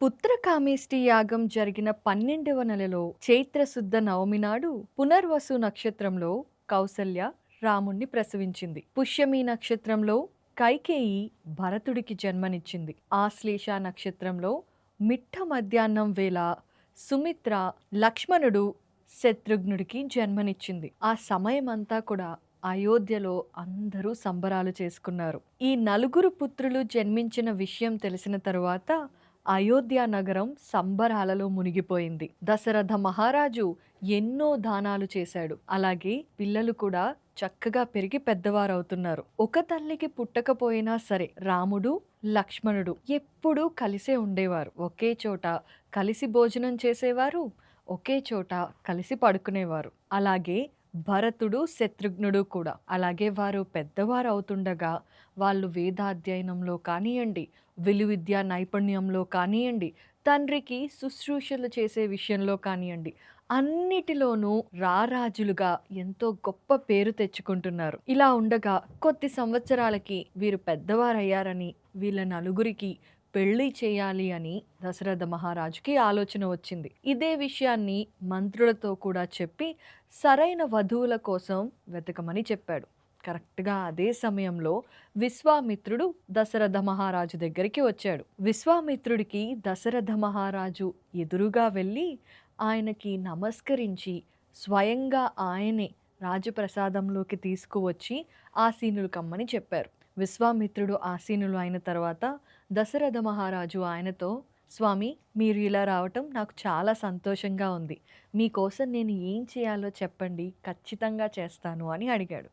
పుత్రకామేష్టి యాగం జరిగిన 12వ నెలలో చైత్రశుద్ధ నవమి నాడు పునర్వసు నక్షత్రంలో కౌసల్య రాముణ్ణి ప్రసవించింది. పుష్యమి నక్షత్రంలో కైకేయి భరతుడికి జన్మనిచ్చింది. ఆశ్లేష నక్షత్రంలో మిట్ట మధ్యాహ్నం వేళ సుమిత్ర లక్ష్మణుడు శత్రుఘ్నుడికి జన్మనిచ్చింది. ఆ సమయమంతా కూడా అయోధ్యలో అందరూ సంబరాలు చేసుకున్నారు. ఈ నలుగురు పుత్రులు జన్మించిన విషయం తెలిసిన తరువాత అయోధ్య నగరం సంబరాలలో మునిగిపోయింది. దశరథ మహారాజు ఎన్నో దానాలు చేశాడు. అలాగే పిల్లలు కూడా చక్కగా పెరిగి పెద్దవారవుతున్నారు. ఒక తల్లికి పుట్టకపోయినా సరే రాముడు లక్ష్మణుడు ఎప్పుడూ కలిసే ఉండేవారు. ఒకే చోట కలిసి భోజనం చేసేవారు, ఒకే చోట కలిసి పడుకునేవారు. అలాగే భరతుడు శత్రుఘ్నుడు కూడా. అలాగే వారు పెద్దవారు అవుతుండగా వాళ్ళు వేదాధ్యయనంలో కానియండి, విలువిద్యా నైపుణ్యంలో కానియండి, తండ్రికి శుశ్రూషలు చేసే విషయంలో కానియండి, అన్నిటిలోనూ రారాజులుగా ఎంతో గొప్ప పేరు తెచ్చుకుంటున్నారు. ఇలా ఉండగా కొద్ది సంవత్సరాలకి వీరు పెద్దవారయ్యారని, వీళ్ళ నలుగురికి పెళ్లి చేయాలి అని దశరథ మహారాజుకి ఆలోచన వచ్చింది. ఇదే విషయాన్ని మంత్రులతో కూడా చెప్పి సరైన వధువుల కోసం వెతకమని చెప్పాడు. కరెక్ట్గా అదే సమయంలో విశ్వామిత్రుడు దశరథ మహారాజు దగ్గరికి వచ్చాడు. విశ్వామిత్రుడికి దశరథ మహారాజు ఎదురుగా వెళ్ళి ఆయనకి నమస్కరించి స్వయంగా ఆయనే రాజప్రసాదంలోకి తీసుకువచ్చి ఆసీనులు కమ్మని చెప్పారు. విశ్వామిత్రుడు ఆసీనులు అయిన తర్వాత దశరథ మహారాజు ఆయనతో, స్వామి, మీరు ఇలా రావటం నాకు చాలా సంతోషంగా ఉంది. మీకోసం నేను ఏం చేయాలో చెప్పండి, ఖచ్చితంగా చేస్తాను అని అడిగాడు.